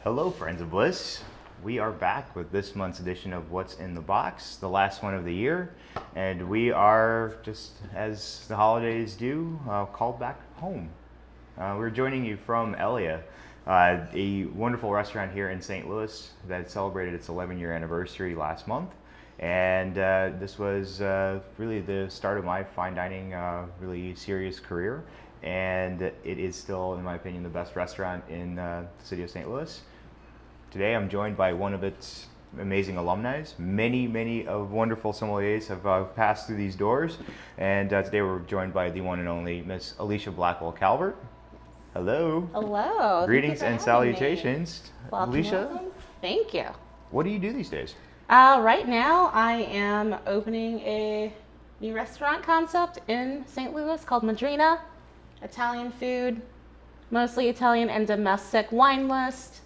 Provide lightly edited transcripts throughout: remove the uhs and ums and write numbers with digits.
Hello, friends of bliss. We are back with this month's edition of What's in the Box, the last one of the year, and we are, just as the holidays do, called back home. We're joining you from Elia, a wonderful restaurant here in St. Louis that celebrated its 11-year anniversary last month. And this was really the start of my fine dining really serious career. And it is still, in my opinion, the best restaurant in the city of St. Louis. Today I'm joined by one of its amazing alumni. Many of wonderful sommeliers have passed through these doors. And today we're joined by the one and only Miss Alisha Blackwell-Calvert. Hello. Hello. Greetings and salutations. Alisha, welcome. Thank you. what do you do these days? Right now, I am opening a new restaurant concept in St. Louis called Madrina. Italian food, mostly Italian and domestic wine list.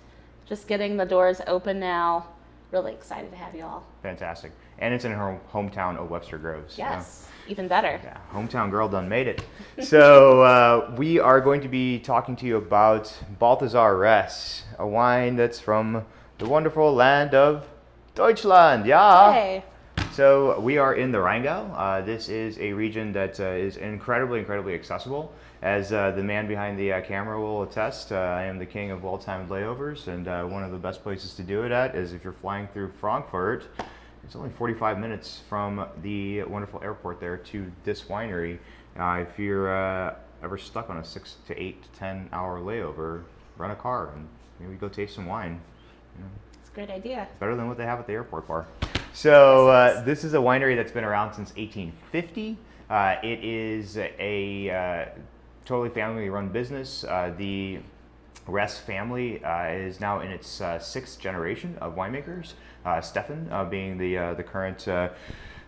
Just getting the doors open now. Really excited to have you all. Fantastic. And it's in her hometown of Webster Groves. Yes, even better. Yeah, hometown girl done made it. So we are going to be talking to you about Balthasar-Ress, a wine that's from the wonderful land of Deutschland. Yeah. Hey. So we are in the Rheingau. This is a region that is incredibly accessible. As the man behind the camera will attest, I am the king of well-timed layovers, and one of the best places to do it at is if you're flying through Frankfurt. It's only 45 minutes from the wonderful airport there to this winery. If you're ever stuck on a 6 to 8 to 10 hour layover, rent a car and maybe go taste some wine. You know, It's a great idea. better than what they have at the airport bar. So this is a winery that's been around since 1850. It is a totally family-run business. The Ress family is now in its sixth generation of winemakers. Stefan being the current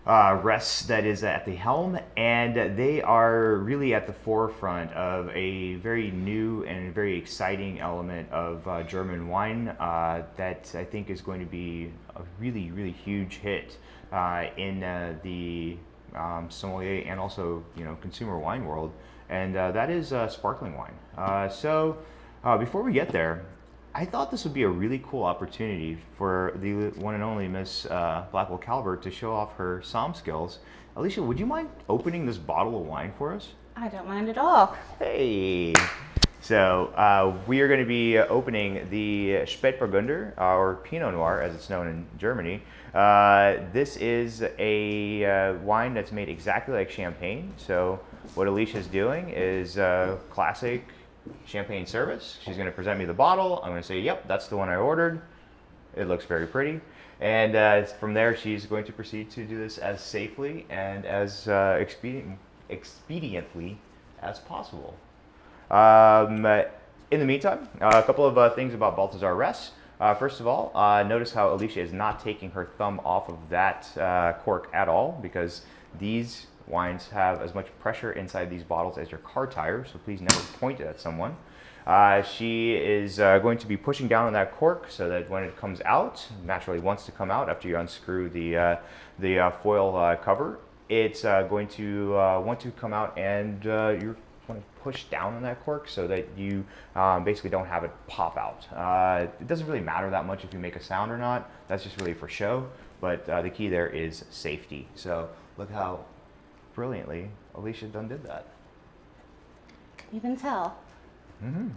Ress that is at the helm, and they are really at the forefront of a very new and very exciting element of German wine that I think is going to be a really huge hit in the sommelier and also consumer wine world, and that is sparkling wine. So before we get there, I thought this would be a really cool opportunity for the one and only Miss Blackwell-Calvert to show off her somm skills. Alisha, would you mind opening this bottle of wine for us? I don't mind at all. Hey! So we are going to be opening the Spätburgunder, or Pinot Noir as it's known in Germany. This is a wine that's made exactly like champagne. So what Alisha is doing is classic champagne service. She's going to present me the bottle. I'm going to say, yep, that's the one I ordered. It looks very pretty. And from there, she's going to proceed to do this as safely and as expediently as possible. In the meantime, a couple of things about Balthasar-Ress. First of all, notice how Alisha is not taking her thumb off of that cork at all, because these wines have as much pressure inside these bottles as your car tire, so please never point it at someone. She is going to be pushing down on that cork so that when it comes out, naturally wants to come out after you unscrew the foil cover, it's going to want to come out, and you're going to push down on that cork so that you basically don't have it pop out. It doesn't really matter that much if you make a sound or not. That's just really for show, but the key there is safety. So look how brilliantly Alisha done did that. You can tell. Mm-hmm.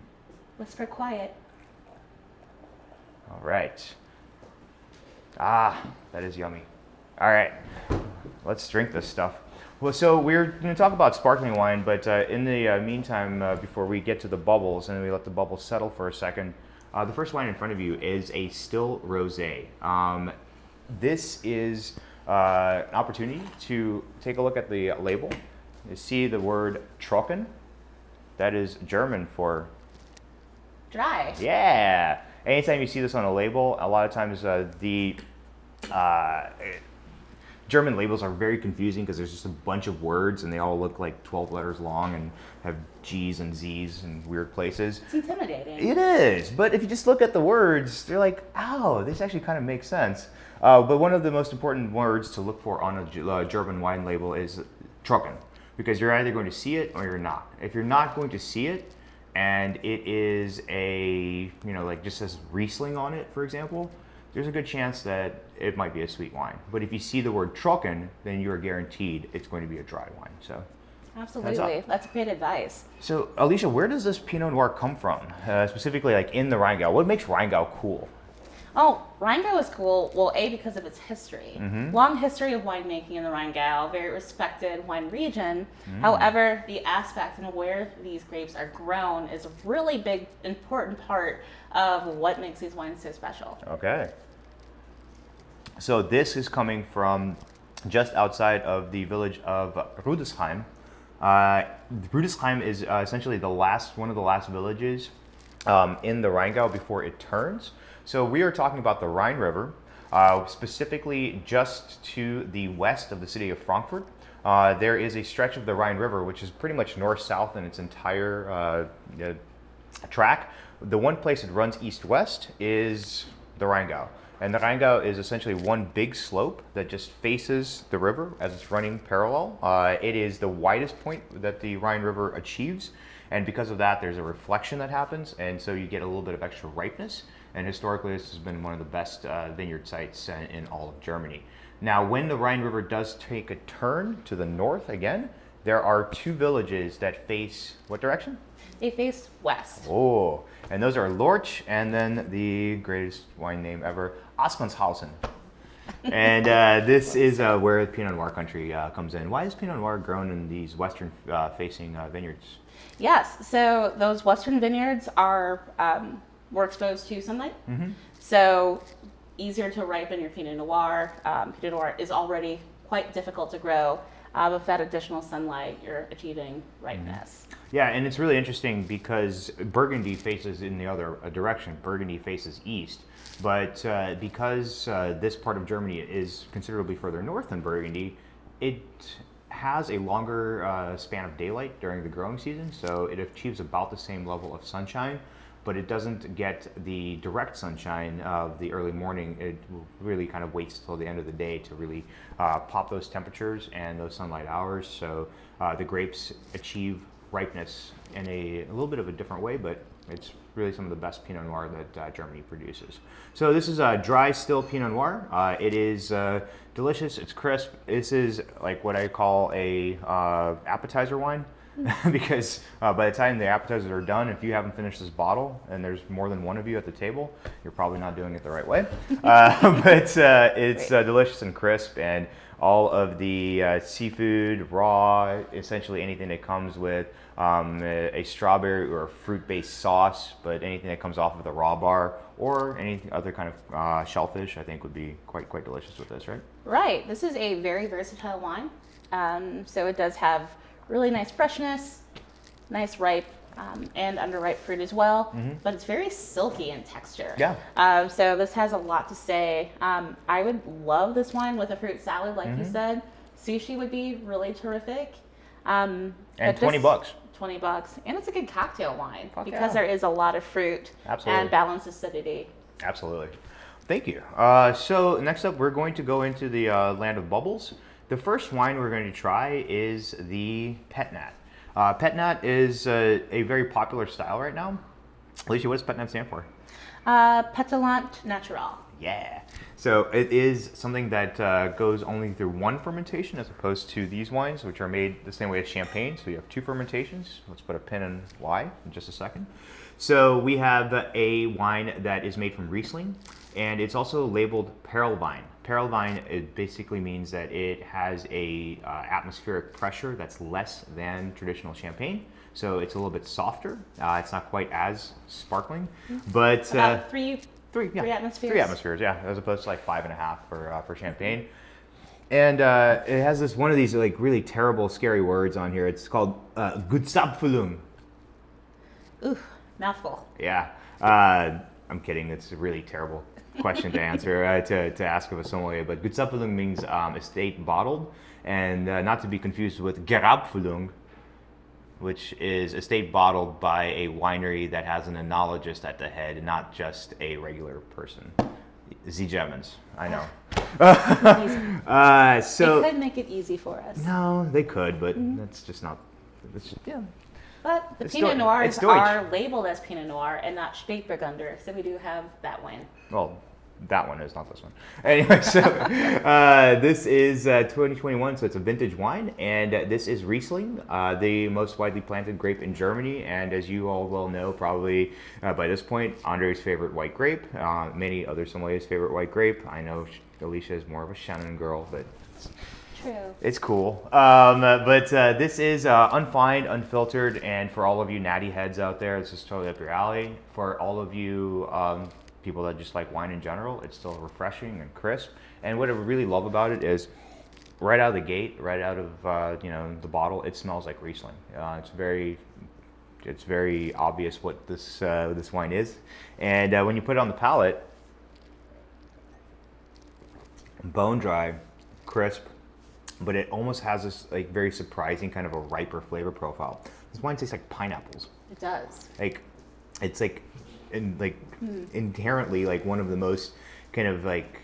Whisper quiet. All right. Ah, that is yummy. All right, let's drink this stuff. Well, so we're going to talk about sparkling wine, but in the meantime, before we get to the bubbles and we let the bubbles settle for a second, the first wine in front of you is a still rosé. This is an opportunity to take a look at the label. You see the word trocken. That is German for Dry. yeah. Anytime you see this on a label, a lot of times the German labels are very confusing because there's just a bunch of words and they all look like 12 letters long and have G's and Z's in weird places. It's intimidating. It is, but if you just look at the words, they're like, oh, this actually kind of makes sense. But one of the most important words to look for on a German wine label is trocken, because you're either going to see it or you're not. If you're not going to see it, and it is a, like just says Riesling on it, for example, there's a good chance that it might be a sweet wine. But if you see the word trocken, then you're guaranteed it's going to be a dry wine. So. Absolutely, that's great advice. So, Alisha, where does this Pinot Noir come from? Specifically, like in the Rheingau. What makes Rheingau cool? Oh, Rheingau is cool. Well, A, because of its history. Long history of winemaking in the Rheingau, very respected wine region. However, the aspect and where these grapes are grown is a really big, important part of what makes these wines so special. Okay. So this is coming from just outside of the village of Rudesheim. Rudesheim is essentially one of the last villages in the Rheingau before it turns. So we are talking about the Rhine River, specifically just to the west of the city of Frankfurt. There is a stretch of the Rhine River which is pretty much north-south in its entire track. The one place it runs east-west is the Rheingau. And the Rheingau is essentially one big slope that just faces the river as it's running parallel. It is the widest point that the Rhine River achieves, and because of that, there's a reflection that happens, and so you get a little bit of extra ripeness. And historically, this has been one of the best vineyard sites in all of Germany. Now, when the Rhine River does take a turn to the north again, there are two villages that face what direction? They face west. Oh, and those are Lorch and then the greatest wine name ever, Assmannshausen. And this is where Pinot Noir country comes in. Why is Pinot Noir grown in these western facing vineyards? Yes, so those western vineyards are more exposed to sunlight. So easier to ripen your Pinot Noir. Pinot Noir is already quite difficult to grow. With that additional sunlight, you're achieving ripeness. Yeah, and it's really interesting because Burgundy faces in the other direction. Burgundy faces east. But because this part of Germany is considerably further north than Burgundy, it has a longer span of daylight during the growing season. So it achieves about the same level of sunshine, but it doesn't get the direct sunshine of the early morning. It really kind of waits till the end of the day to really pop those temperatures and those sunlight hours. So the grapes achieve ripeness in a little bit of a different way, but it's really some of the best Pinot Noir that Germany produces. So this is a dry, still Pinot Noir. It is delicious, it's crisp. This is like what I call a appetizer wine. Because by the time the appetizers are done, if you haven't finished this bottle and there's more than one of you at the table, you're probably not doing it the right way. But it's delicious and crisp, and all of the seafood, raw, essentially anything that comes with a strawberry or a fruit-based sauce, but anything that comes off of the raw bar or any other kind of shellfish, I think would be quite delicious with this, right? Right. This is a very versatile wine. So it does have really nice freshness, nice ripe and underripe fruit as well, but it's very silky in texture. Yeah. So this has a lot to say. I would love this wine with a fruit salad, like you said. Sushi would be really terrific. And $20. $20, and it's a good cocktail wine because yeah. there is a lot of fruit and balanced acidity. Absolutely. Thank you. So next up, we're going to go into the land of bubbles. The first wine we're going to try is the Petnat. Petnat is a very popular style right now. Alisha, what does Petnat stand for? Pétillant Naturel. Yeah. So it is something that goes only through one fermentation as opposed to these wines, which are made the same way as champagne. So you have two fermentations. Let's put a pin in why in just a second. So we have a wine that is made from Riesling, and it's also labeled Perlwein. Perlwein, it basically means that it has a atmospheric pressure that's less than traditional champagne. So it's a little bit softer. It's not quite as sparkling, but about three atmospheres. 3 atmospheres, yeah, as opposed to like 5.5 for champagne. And it has this one of these like really terrible, scary words on here. It's called Gutsabfüllung. Ooh, mouthful. Yeah, I'm kidding. It's a really terrible question to answer, to ask of a sommelier. But Gutsabfüllung means estate bottled, and not to be confused with Gerabfüllung, which is estate bottled by a winery that has an enologist at the head, not just a regular person. The Germans, I know. So they could make it easy for us. No, they could, but that's just not. That's just, yeah. But the It's Pinot Deu- Noirs it's Deutsch. are labeled as Pinot Noir and not Spätburgunder, so we do have that wine. Well, that one is not this one. Anyway, so this is 2021, so it's a vintage wine, and this is Riesling, the most widely planted grape in Germany, and as you all well know, probably by this point, Andre's favorite white grape, many other sommeliers' favorite white grape. I know Alisha is more of a Shannon girl, but True. it's cool. But this is unfined, unfiltered, and for all of you natty heads out there, this is totally up your alley. For all of you people that just like wine in general, it's still refreshing and crisp. And what I really love about it is, right out of the gate, right out of the bottle, it smells like Riesling. It's very obvious what this wine is. And when you put it on the palate, bone dry, crisp, but it almost has this like very surprising kind of a riper flavor profile. This wine tastes like pineapples. It does. Like it's inherently like one of the most kind of like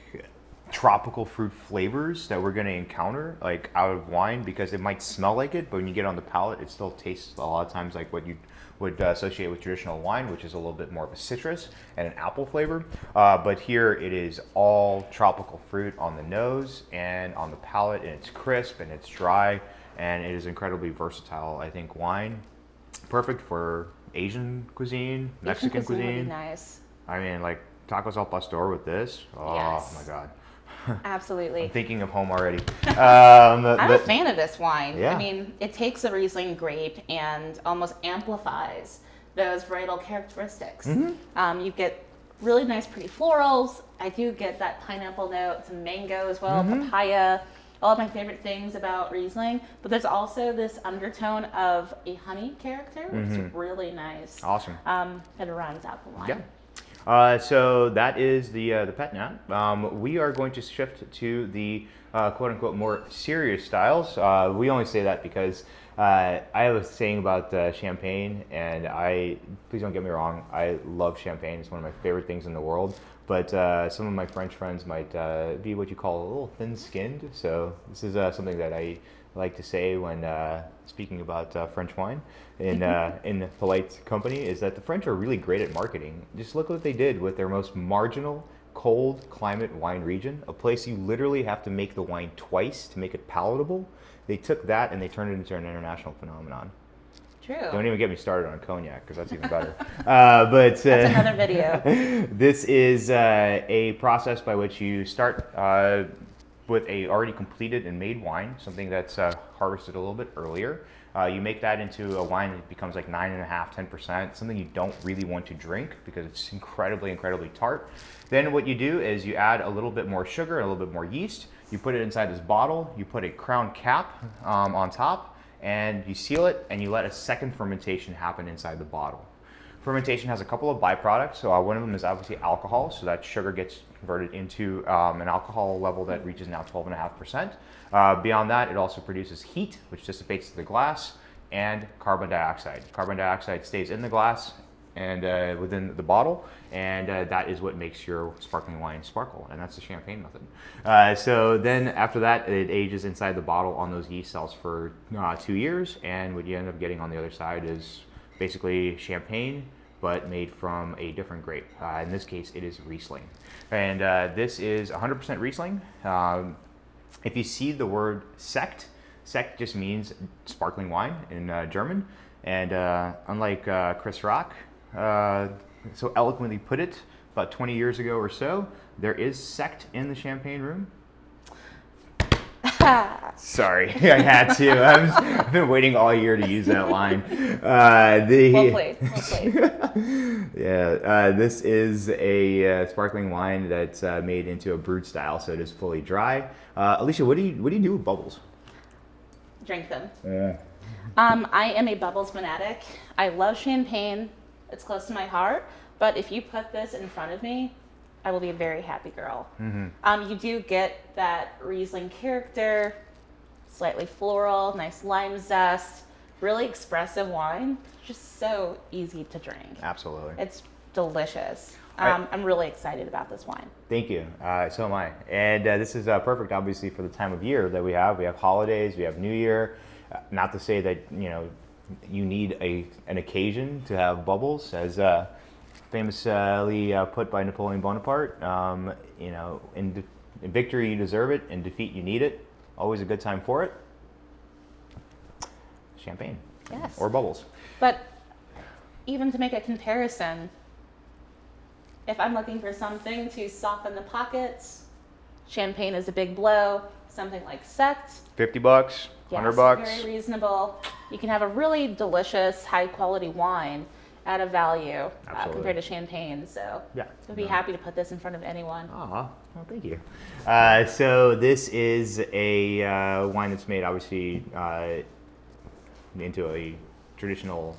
tropical fruit flavors that we're going to encounter like out of wine, because it might smell like it, but when you get on the palate, it still tastes a lot of times like what you would associate with traditional wine, which is a little bit more of a citrus and an apple flavor. But here it is all tropical fruit on the nose and on the palate, and it's crisp and it's dry, and it is incredibly versatile. I think wine, perfect for Asian cuisine, Mexican Asian cuisine. would be nice. I mean, like tacos al pastor with this. Oh Yes. my God. Absolutely. I'm thinking of home already. I'm a fan of this wine. Yeah. I mean, it takes a Riesling grape and almost amplifies those varietal characteristics. You get really nice, pretty florals. I do get that pineapple note, some mango as well, papaya. All of my favorite things about Riesling. But there's also this undertone of a honey character, which is really nice. Awesome. That rounds out the wine. Yeah. So that is the pet nat. We are going to shift to the quote unquote more serious styles. We only say that because I was saying about champagne, and please don't get me wrong, I love champagne. It's one of my favorite things in the world. But some of my French friends might be what you call a little thin-skinned. So this is something that I like to say when speaking about French wine in polite company, is that the French are really great at marketing. Just look what they did with their most marginal cold climate wine region, a place you literally have to make the wine twice to make it palatable. They took that and they turned it into an international phenomenon. True. Don't even get me started on cognac, because that's even better. But That's another video. This is a process by which you start with a already completed and made wine, something that's harvested a little bit earlier. You make that into a wine that becomes like 9.5%, 10%, something you don't really want to drink because it's incredibly, incredibly tart. Then what you do is you add a little bit more sugar and a little bit more yeast. You put it inside this bottle, you put a crown cap on top, and you seal it, and you let a second fermentation happen inside the bottle. Fermentation has a couple of byproducts. So one of them is obviously alcohol, so that sugar gets converted into an alcohol level that reaches now 12.5%. Beyond that, it also produces heat, which dissipates to the glass, and carbon dioxide. Carbon dioxide stays in the glass and within the bottle, and that is what makes your sparkling wine sparkle, and that's the champagne method. So then after that, it ages inside the bottle on those yeast cells for 2 years, and what you end up getting on the other side is basically champagne, but made from a different grape. In this case, it is Riesling. And this is 100% Riesling. If you see the word Sekt, Sekt just means sparkling wine in German. And unlike Chris Rock so eloquently put it about 20 years ago or so, there is Sekt in the champagne room. Sorry, I had to. I've been waiting all year to use that line. Well played. Well played. Yeah, this is a sparkling wine that's made into a brewed style, so it is fully dry. Alisha, what do you do with bubbles? Drink them. Yeah. I am a bubbles fanatic. I love champagne. It's close to my heart. But if you put this in front of me, I will be a very happy girl. You do get that Riesling character, slightly floral, nice lime zest, really expressive wine. Just so easy to drink. Absolutely. It's delicious. Right. I'm really excited about this wine. Thank you. So am I. And this is perfect, obviously, for the time of year that we have. We have holidays, we have New Year. Not to say that, you need an occasion to have bubbles, as famously put by Napoleon Bonaparte. You know, in victory you deserve it, in defeat you need it. Always a good time for it. Champagne. Yes. Or bubbles. But even to make a comparison, if I'm looking for something to soften the pockets, champagne is a big blow. Something like Sect. $50, Yes, $100. very reasonable. You can have a really delicious, high quality wine at a value compared to champagne. So yeah, I'd be happy to put this in front of anyone. Well, thank you. So this is a wine that's made, obviously, into a traditional,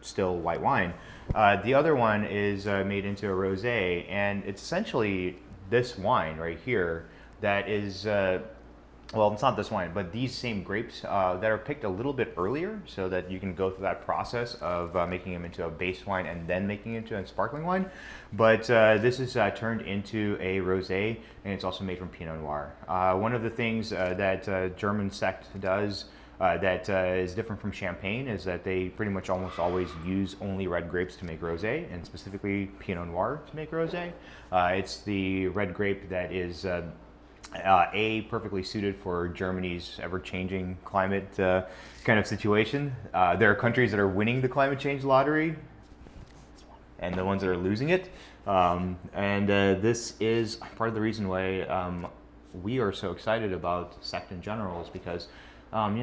still white wine. The other one is made into a rosé, and it's essentially this wine right here that is, well, it's not this wine, but these same grapes that are picked a little bit earlier, so that you can go through that process of making them into a base wine and then making it into a sparkling wine. But this is turned into a rosé, and it's also made from Pinot Noir. One of the things that German Sekt does that is different from champagne is that they pretty much almost always use only red grapes to make rosé, and specifically Pinot Noir to make rosé. It's the red grape that is perfectly suited for Germany's ever-changing climate kind of situation. There are countries that are winning the climate change lottery, and the ones that are losing it. This is part of the reason why we are so excited about Sekt in general, is because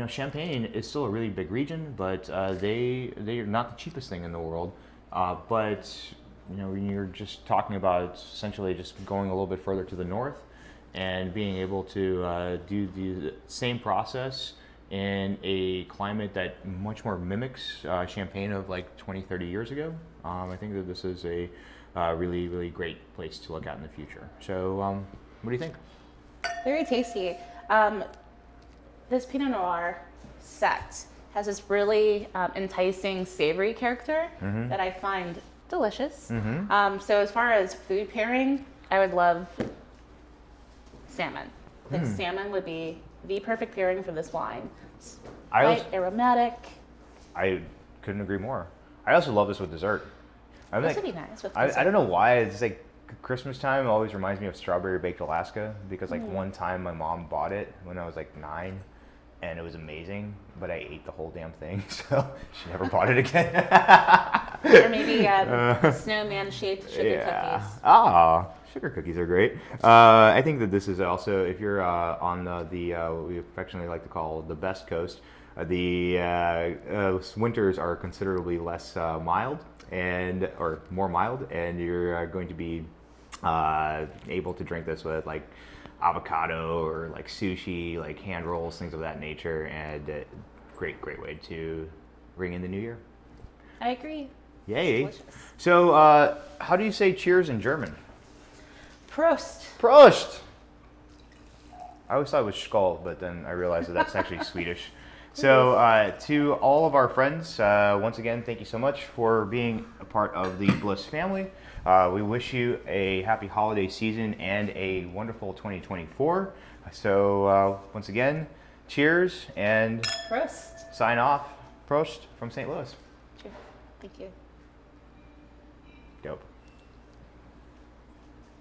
Champagne is still a really big region, but they are not the cheapest thing in the world. But when you're just talking about essentially just going a little bit further to the north and being able to do the same process in a climate that much more mimics Champagne of like 20, 30 years ago, I think that this is a really, really great place to look at in the future. So what do you think? Very tasty. This Pinot Noir Sekt has this really enticing savory character that I find delicious. So as far as food pairing, I would love salmon. I think salmon would be the perfect pairing for this wine. It's light, aromatic. I couldn't agree more. I also love this with dessert. This would be nice with dessert. I don't know why, it's like Christmas time always reminds me of Strawberry Baked Alaska, because like one time my mom bought it when I was like 9, and it was amazing, but I ate the whole damn thing, so she never bought it again. Or maybe snowman-shaped sugar cookies. Ah, sugar cookies are great. I think that this is also, if you're on the what we affectionately like to call the best coast, the winters are considerably less mild, or more mild, and you're going to be able to drink this with like avocado or like sushi, like hand rolls, things of that nature, and great way to ring in the new year. I agree. Yay. Delicious. So how do you say cheers in German? Prost. Prost. I always thought it was Skål, but then I realized that that's actually Swedish. So to all of our friends, once again, thank you so much for being a part of the Bliss family. We wish you a happy holiday season and a wonderful 2024. So once again, cheers and Prost. sign off. Prost from St. Louis. Cheers. Thank you. Dope.